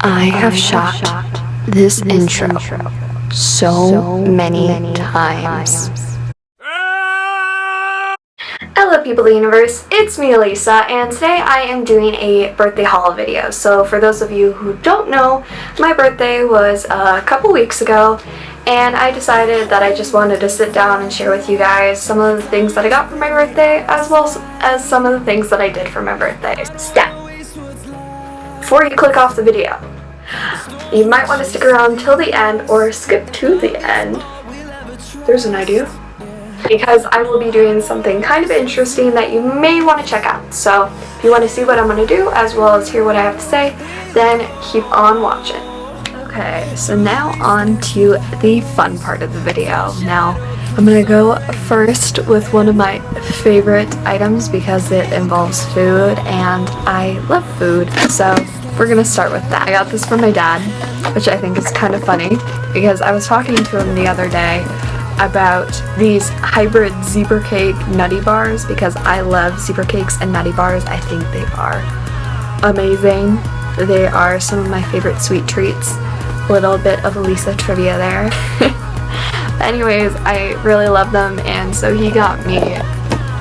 I have shot this intro so many times. Hello people of the universe, it's me Elisa, and today I am doing a birthday haul video. So for those of you who don't know, my birthday was a couple weeks ago, and I decided that I just wanted to sit down and share with you guys some of the things that I got for my birthday, as well as some of the things that I did for my birthday. Step! Before you click off the video, you might want to stick around till the end or skip to the end. There's an idea. Because I will be doing something kind of interesting that you may want to check out. So if you want to see what I'm going to do as well as hear what I have to say, then keep on watching. Okay, so now on to the fun part of the video. Now I'm going to go first with one of my favorite items because it involves food and I love food. So we're going to start with that. I got this from my dad, which I think is kind of funny because I was talking to him the other day about these hybrid zebra cake nutty bars because I love zebra cakes and nutty bars. I think they are amazing. They are some of my favorite sweet treats. A little bit of Elisa trivia there. Anyways, I really love them, and so he got me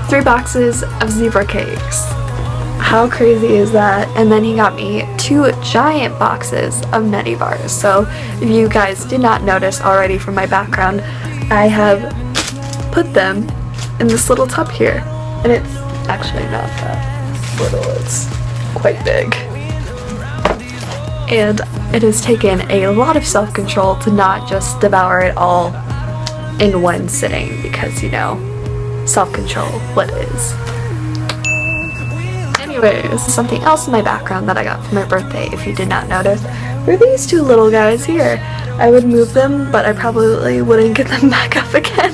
3 boxes of zebra cakes. How crazy is that? And then he got me 2 giant boxes of nutty bars. So if you guys did not notice already from my background, I have put them in this little tub here, and it's actually not that little, it's quite big. And it has taken a lot of self-control to not just devour it all in one sitting because, you know, self-control, what is. Anyways, something else in my background that I got for my birthday, if you did not notice, were these 2 little guys here. I would move them, but I probably wouldn't get them back up again.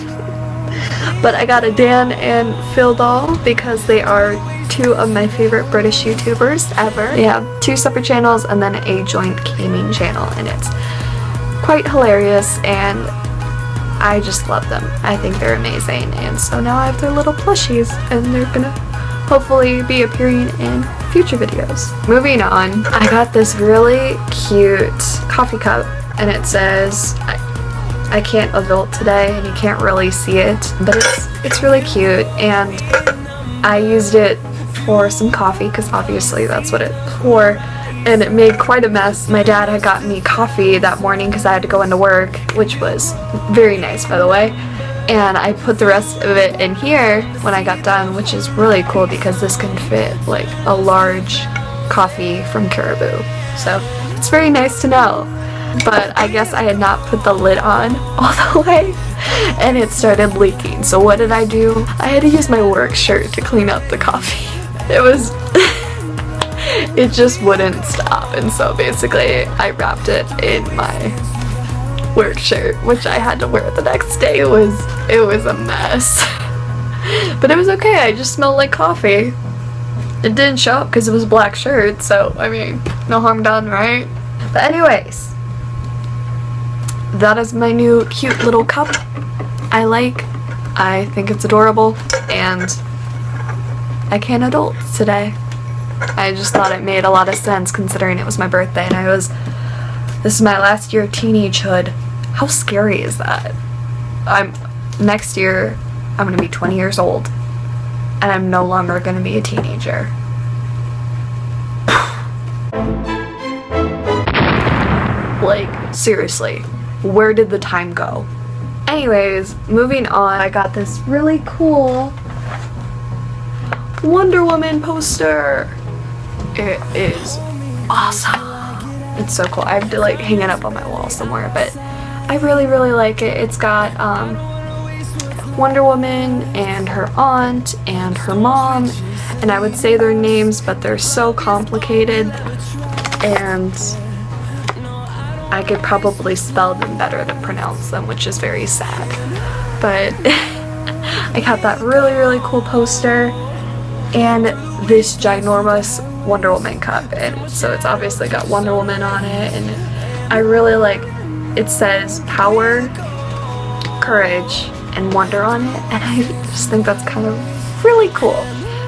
But I got a Dan and Phil doll because they are 2 of my favorite British YouTubers ever. They have 2 separate channels and then a joint gaming channel, and it's quite hilarious and I just love them. I think they're amazing, and so now I have their little plushies and they're gonna hopefully be appearing in future videos. Moving on, I got this really cute coffee cup, and it says, I can't adult today, and you can't really see it, but it's really cute, and I used it for some coffee, because obviously that's what it's for, and it made quite a mess. My dad had gotten me coffee that morning because I had to go into work, which was very nice, by the way, and I put the rest of it in here when I got done, which is really cool because this can fit like a large coffee from Caribou, so it's very nice to know. But I guess I had not put the lid on all the way and it started leaking. So what did I do? I had to use my work shirt to clean up the coffee. It just wouldn't stop, and so basically I wrapped it in my work shirt, which I had to wear the next day. It was a mess. But it was okay, I just smelled like coffee. It didn't show up because it was a black shirt, so I mean, no harm done, right? But anyways, that is my new cute little cup. I think it's adorable, and I can't adult today. I just thought it made a lot of sense considering it was my birthday and this is my last year of teenagehood. How scary is that? Next year I'm gonna be 20 years old and I'm no longer gonna be a teenager. Like, seriously, where did the time go? Anyways, moving on, I got this really cool Wonder Woman poster. It is awesome. It's so cool. I have to like hang it up on my wall somewhere, but I really like it. It's got Wonder Woman and her aunt and her mom, and I would say their names, but they're so complicated and I could probably spell them better than pronounce them, which is very sad. But I got that really cool poster and this ginormous Wonder Woman cup, and so it's obviously got Wonder Woman on it, and I really like, it says power, courage, and wonder on it, and I just think that's kind of really cool.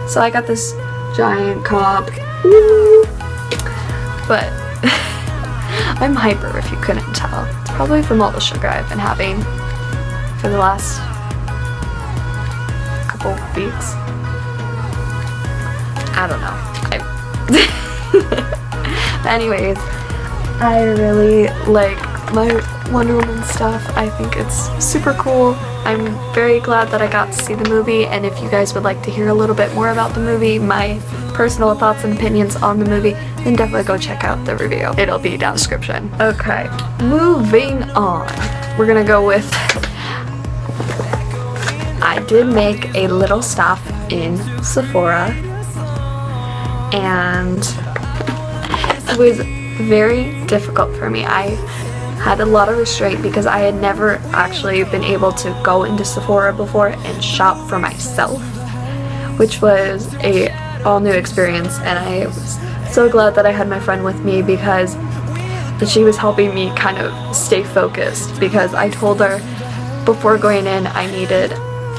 So I got this giant cup, but I'm hyper if you couldn't tell. It's probably from all the sugar I've been having for the last couple weeks. I don't know. Anyways, I really like my Wonder Woman stuff. I think it's super cool. I'm very glad that I got to see the movie, and if you guys would like to hear a little bit more about the movie, my personal thoughts and opinions on the movie, then definitely go check out the review. It'll be down in the description. Okay, moving on. We're gonna go with, I did make a little stop in Sephora, and it was very difficult for me. I had a lot of restraint because I had never actually been able to go into Sephora before and shop for myself, which was a all new experience, and I was so glad that I had my friend with me because she was helping me kind of stay focused, because I told her before going in I needed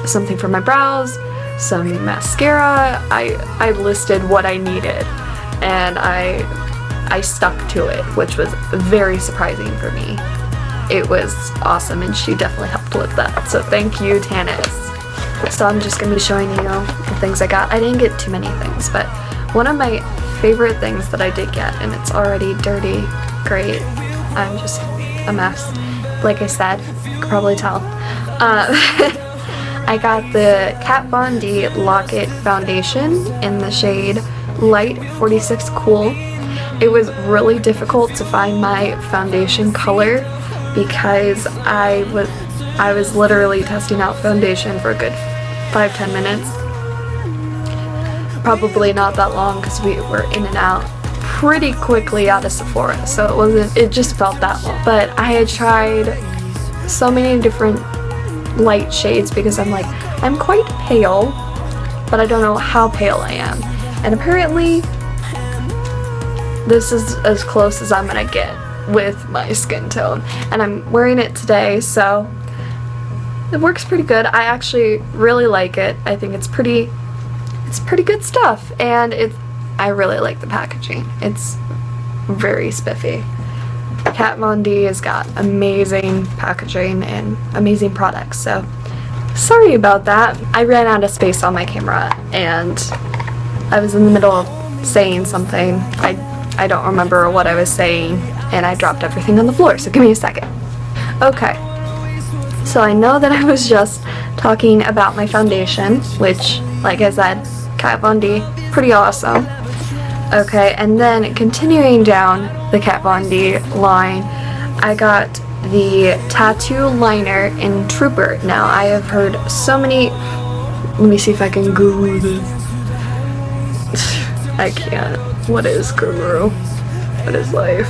something for my brows, some mascara. I listed what I needed, and I stuck to it, which was very surprising for me. It was awesome, and she definitely helped with that. So thank you, Tanis. So I'm just going to be showing you the things I got. I didn't get too many things, but one of my favorite things that I did get, and it's already dirty, great. I'm just a mess. Like I said, you can probably tell. I got the Kat Von D Lock-It Foundation in the shade Light 46 Cool. It was really difficult to find my foundation color because I was literally testing out foundation for a good 5-10 minutes. Probably not that long because we were in and out pretty quickly out of Sephora, so it just felt that long. But I had tried so many different light shades because I'm like, I'm quite pale, but I don't know how pale I am. And apparently this is as close as I'm gonna get with my skin tone, and I'm wearing it today, so it works pretty good. I actually really like it. I think it's pretty good stuff, and I really like the packaging. It's very spiffy. Kat Von D has got amazing packaging and amazing products, so sorry about that. I ran out of space on my camera, and I was in the middle of saying something. I don't remember what I was saying, and I dropped everything on the floor, so give me a second. Okay, so I know that I was just talking about my foundation, which, like I said, Kat Von D, pretty awesome. Okay, and then continuing down the Kat Von D line, I got the tattoo liner in Trooper. Now, I have heard so many, let me see if I can Google this. I can't. What is guru? What is life?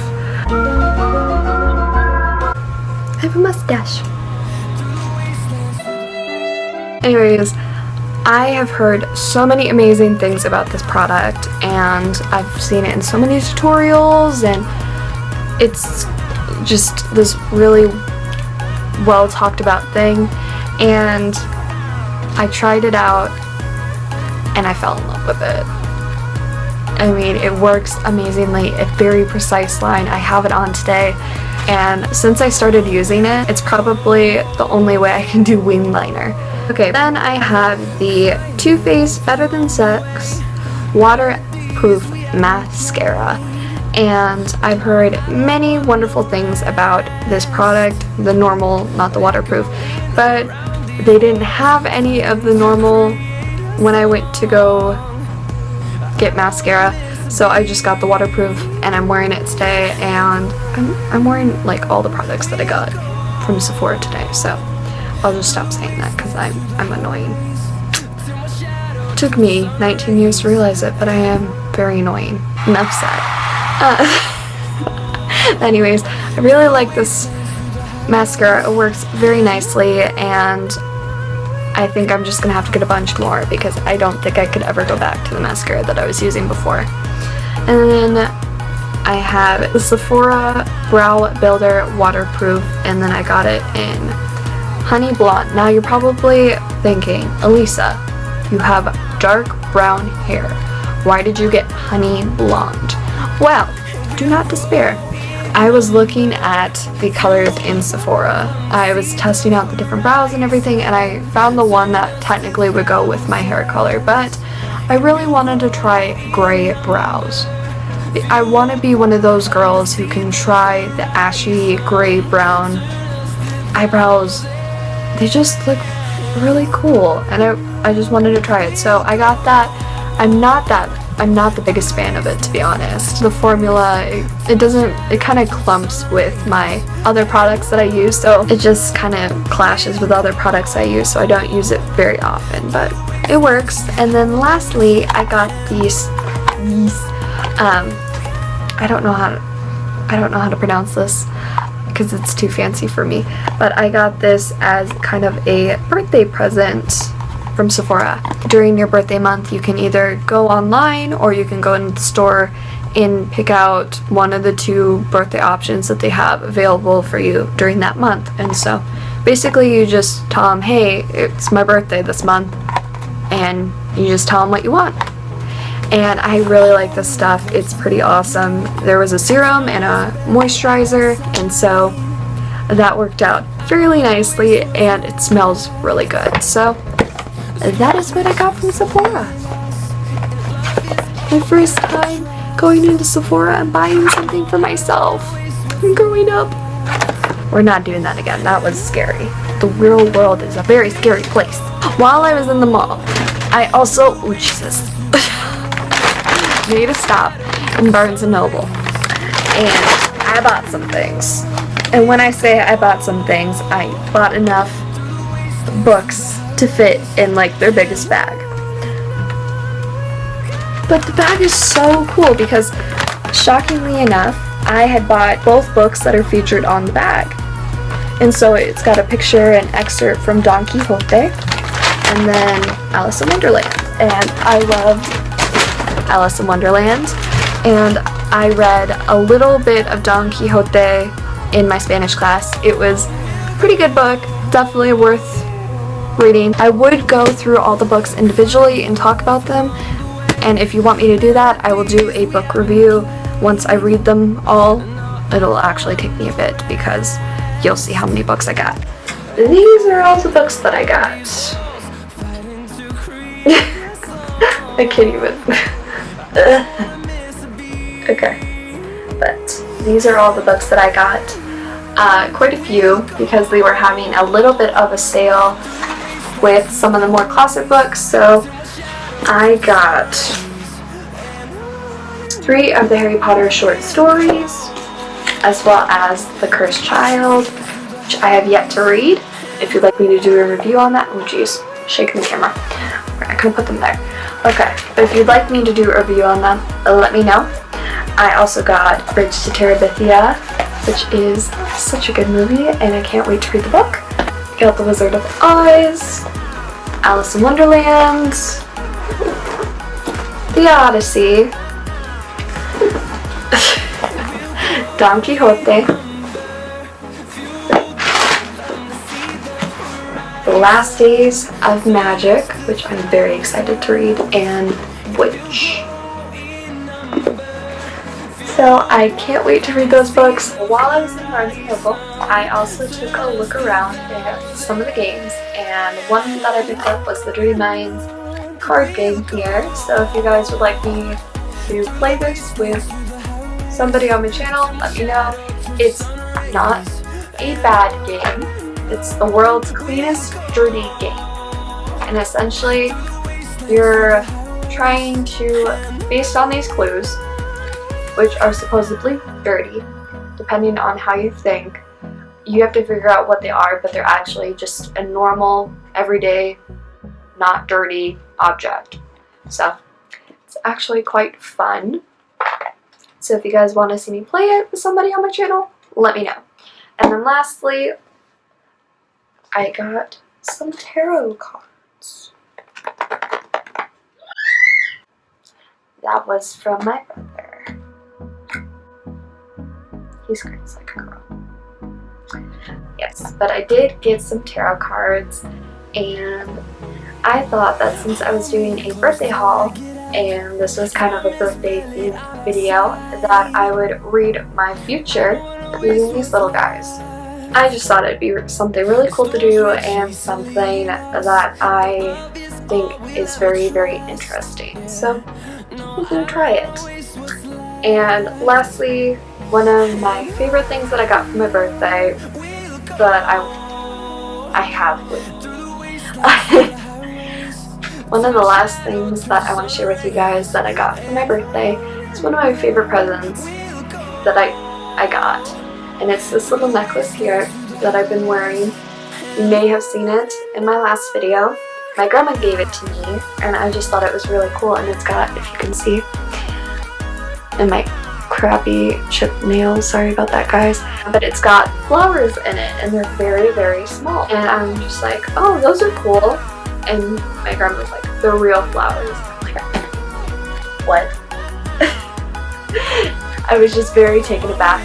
I have a mustache. Anyways, I have heard so many amazing things about this product, and I've seen it in so many tutorials, and it's just this really well talked about thing, and I tried it out and I fell in love with it. I mean, it works amazingly. A very precise line. I have it on today, and since I started using it, it's probably the only way I can do wing liner. Okay, then I have the Too Faced Better Than Sex Waterproof Mascara, and I've heard many wonderful things about this product, the normal, not the waterproof, but they didn't have any of the normal when I went to go get mascara, so I just got the waterproof, and I'm wearing it today, and I'm wearing like all the products that I got from Sephora today, so I'll just stop saying that because I'm annoying. It took me 19 years to realize it, but I am very annoying. Enough said. Anyways, I really like this mascara. It works very nicely, and I think I'm just gonna have to get a bunch more because I don't think I could ever go back to the mascara that I was using before. And then I have the Sephora Brow Builder Waterproof, and then I got it in Honey Blonde. Now you're probably thinking, Elisa, you have dark brown hair. Why did you get Honey Blonde? Well, do not despair. I was looking at the colors in Sephora. I was testing out the different brows and everything, and I found the one that technically would go with my hair color, but I really wanted to try gray brows. I want to be one of those girls who can try the ashy gray brown eyebrows. They just look really cool, and I just wanted to try it. So I got that. I'm not the biggest fan of it, to be honest. The formula, it kind of clumps with my other products that I use, so it just kind of clashes with other products I use, so I don't use it very often, but it works. And then lastly, I got these I don't know how to pronounce this because it's too fancy for me, but I got this as kind of a birthday present from Sephora. During your birthday month, you can either go online or you can go into the store and pick out one of the two birthday options that they have available for you during that month. And so basically you just tell them, hey, it's my birthday this month, and you just tell them what you want. And I really like this stuff. It's pretty awesome. There was a serum and a moisturizer, and so that worked out fairly nicely, and it smells really good. So that is what I got from Sephora. My first time going into Sephora and buying something for myself growing up. We're not doing that again. That was scary. The real world is a very scary place. While I was in the mall, I also, oh Jesus, made a stop in Barnes & Noble, and I bought some things. And when I say I bought some things, I bought enough books to fit in like their biggest bag. But the bag is so cool because, shockingly enough, I had bought both books that are featured on the bag. And so it's got a picture and excerpt from Don Quixote and then Alice in Wonderland. And I loved Alice in Wonderland, and I read a little bit of Don Quixote in my Spanish class. It was a pretty good book, definitely worth reading. I would go through all the books individually and talk about them, and if you want me to do that, I will do a book review once I read them all. It'll actually take me a bit because you'll see how many books I got. These are all the books that I got. I can't even. Okay, but these are all the books that I got. Quite a few because they were having a little bit of a sale with some of the more classic books. So I got 3 of the Harry Potter short stories, as well as The Cursed Child, which I have yet to read. If you'd like me to do a review on that, oh geez, shaking the camera. I couldn't put them there. Okay, but if you'd like me to do a review on them, let me know. I also got Bridge to Terabithia, which is such a good movie, and I can't wait to read the book. Got The Wizard of Oz, Alice in Wonderland, The Odyssey, Don Quixote, The Last Days of Magic, which I'm very excited to read, and Witch. So I can't wait to read those books. While I was in Barnes & Noble, I also took a look around at some of the games, and one that I picked up was the Dream Minds card game here. So if you guys would like me to play this with somebody on my channel, let me know. It's not a bad game. It's the world's cleanest dirty game. And essentially, you're trying to, based on these clues, which are supposedly dirty, depending on how you think, you have to figure out what they are, but they're actually just a normal, everyday, not dirty object. So, it's actually quite fun. So if you guys want to see me play it with somebody on my channel, let me know. And then lastly, I got some tarot cards. That was from my brother. He screams like a girl. Yes, but I did get some tarot cards, and I thought that since I was doing a birthday haul, and this was kind of a birthday themed video that I would read my future using these little guys. I just thought it'd be something really cool to do and something that I think is very, very interesting. So we're gonna try it. And lastly, one of my favorite things that I got for my birthday that I have with one of the last things that I want to share with you guys that I got for my birthday is one of my favorite presents that I got. And it's this little necklace here that I've been wearing. You may have seen it in my last video. My grandma gave it to me and I just thought it was really cool, and it's got, if you can see, and my crappy chipped nails, sorry about that guys, but it's got flowers in it and they're very, very small. And I'm just like, oh, those are cool. And my grandma was like, they're real flowers. I'm like, what? I was just very taken aback.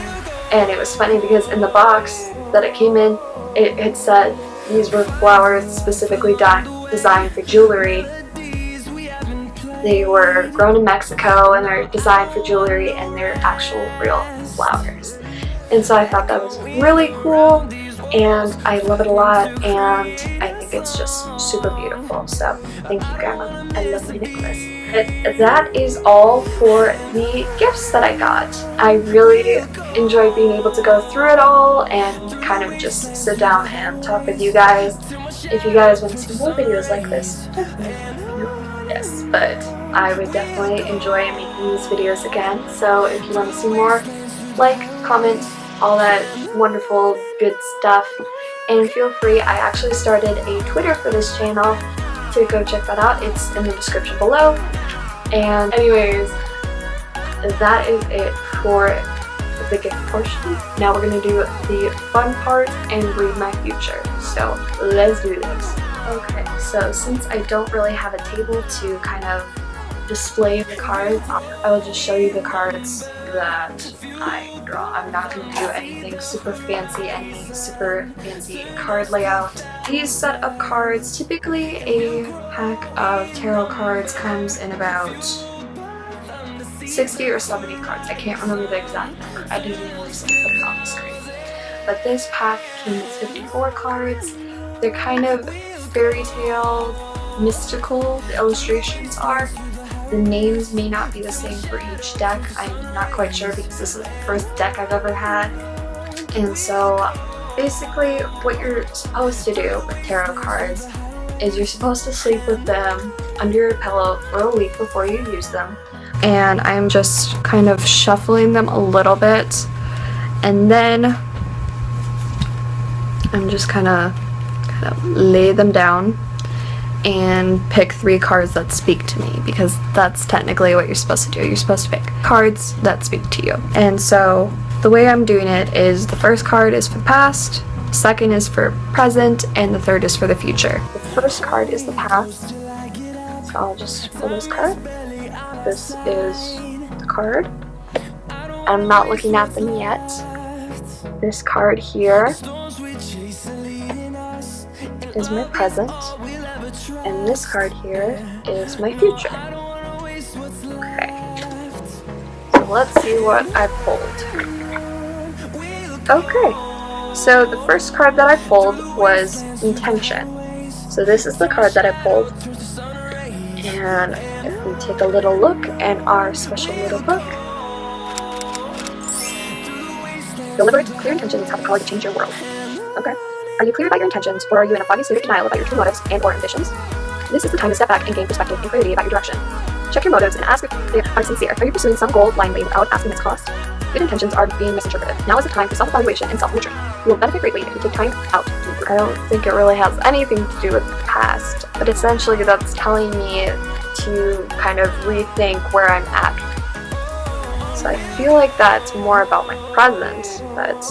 And it was funny because in the box that it came in, it had said these were flowers specifically designed for jewelry. They were grown in Mexico and they're designed for jewelry, and they're actual real flowers. And so I thought that was really cool, and I love it a lot, and I think it's just super beautiful. So thank you, Grandma. I love my necklace. But that is all for the gifts that I got. I really enjoyed being able to go through it all and kind of just sit down and talk with you guys. If you guys want to see more videos like this, definitely let me know. Yes, but I would definitely enjoy making these videos again. So if you want to see more, like, comment, all that wonderful good stuff. And feel free, I actually started a Twitter for this channel, to go check that out. It's in the description below. And anyways, that is it for the gift portion. Now we're going to do the fun part and read my future. So let's do this. Okay, so since I don't really have a table to kind of display the cards, I will just show you the cards that I draw. I'm not going to do anything super fancy, any super fancy card layout. These set of cards, typically a pack of tarot cards comes in about 60 or 70 cards. I can't remember the exact number. I didn't really put it on the screen. But this pack came with 54 cards. They're kind of fairy tale, mystical, the illustrations are. The names may not be the same for each deck. I'm not quite sure because this is the first deck I've ever had. And so basically what you're supposed to do with tarot cards is you're supposed to sleep with them under your pillow for a week before you use them. And I'm just kind of shuffling them a little bit, and then I'm just kind of lay them down and pick 3 cards that speak to me, because that's technically what you're supposed to do. You're supposed to pick cards that speak to you. And so the way I'm doing it is the first card is for the past, the second is for present, and the third is for the future. The first card is the past, so I'll just pull this card. This is the card. I'm not looking at them yet. This card here is my present, and this card here is my future. Okay, so let's see what I pulled. Okay, so the first card that I pulled was intention. So this is the card that I pulled, and if we take a little look in our special little book, deliberate, clear intentions have the power to change your world. Okay. Are you clear about your intentions, or are you in a foggy state of denial about your true motives and/or ambitions? This is the time to step back and gain perspective and clarity about your direction. Check your motives and ask if they are sincere. Are you pursuing some goal blindly without asking its cost? Good intentions are being misinterpreted. Now is the time for self-evaluation and self-nurturing. You will benefit greatly if you take time out. I don't think it really has anything to do with the past, but essentially that's telling me to kind of rethink where I'm at. So I feel like that's more about my present, but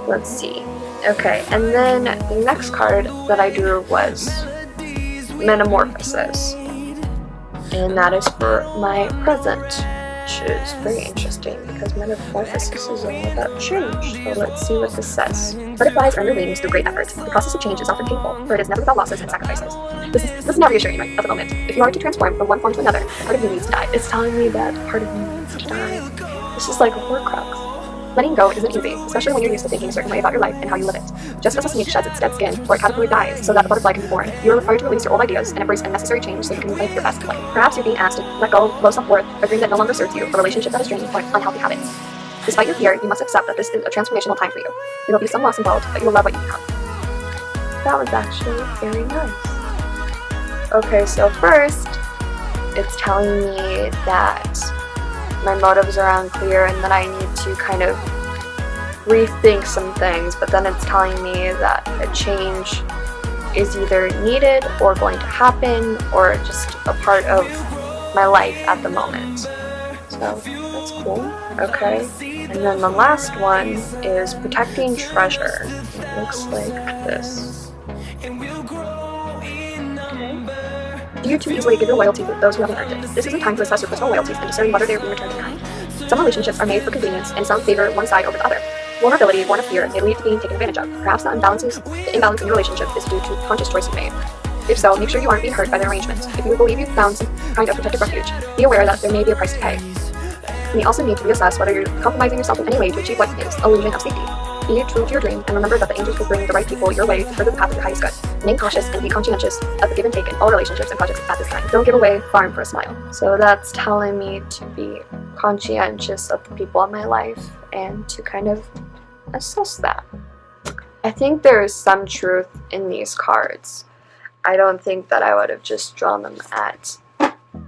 let's see. Okay, and then the next card that I drew was Metamorphosis, and that is for my present, which is very interesting because metamorphosis is all about change. So let's see what this says. Butterflies earn their wings through great effort. The process of change is often painful, for it is never without losses and sacrifices. This is not reassuring right at the moment. If you are to transform from one form to another, part of you needs to die. It's telling me that part of you needs to die. This is like a horcrux. Letting go isn't easy, especially when you're used to thinking a certain way about your life and how you live it. Just as a snake sheds its dead skin, or a caterpillar dies, so that a butterfly can be born, you are required to release your old ideas and embrace unnecessary change so you can live your best life. Perhaps you're being asked to let go of low self-worth, a dream that no longer serves you, a relationship that is draining, or unhealthy habits. Despite your fear, you must accept that this is a transformational time for you. There will be some loss involved, but you will love what you become. That was actually very nice. Okay, so first, it's telling me that my motives are unclear and that I need to kind of rethink some things, but then it's telling me that a change is either needed or going to happen or just a part of my life at the moment. So that's cool. Okay. And then the last one is protecting treasure. It looks like this. Do you too easily give your loyalty to those who haven't earned it? This is a time to assess your personal loyalties and discern whether they are being returned in kind. Some relationships are made for convenience and some favor one side over the other. Vulnerability born of fear may lead to being taken advantage of. Perhaps the imbalance in your relationship is due to conscious choice you made. If so, make sure you aren't being hurt by the arrangement. If you believe you've found some kind of protective refuge, be aware that there may be a price to pay. You may also need to reassess whether you're compromising yourself in any way to achieve what is illusion of safety. Be true to your dream and remember that the angels will bring the right people your way to further the path of your highest good. Remain cautious and be conscientious of the give and take in all relationships and projects at this time. Don't give away farm for a smile. So that's telling me to be conscientious of the people in my life and to kind of assess that. I think there is some truth in these cards. I don't think that I would have just drawn them at.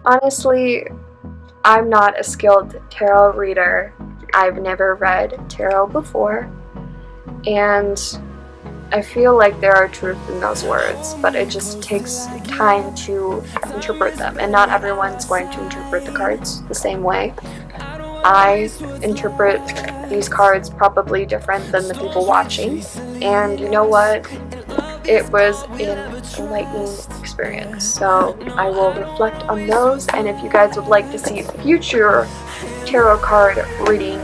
Honestly, I'm not a skilled tarot reader. I've never read tarot before. And I feel like there are truth in those words, but it just takes time to interpret them, and not everyone's going to interpret the cards the same way. I interpret these cards probably different than the people watching, and you know what? It was an enlightening experience, so I will reflect on those, and if you guys would like to see future tarot card reading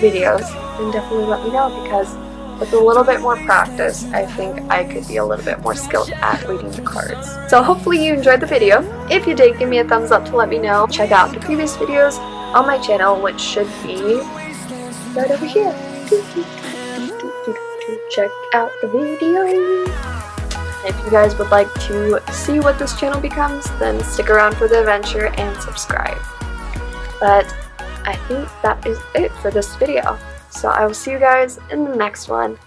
videos, then definitely let me know, because with a little bit more practice, I think I could be a little bit more skilled at reading the cards. So hopefully you enjoyed the video. If you did, give me a thumbs up to let me know. Check out the previous videos on my channel, which should be right over here. Check out the video. If you guys would like to see what this channel becomes, then stick around for the adventure and subscribe. But I think that is it for this video. So I will see you guys in the next one.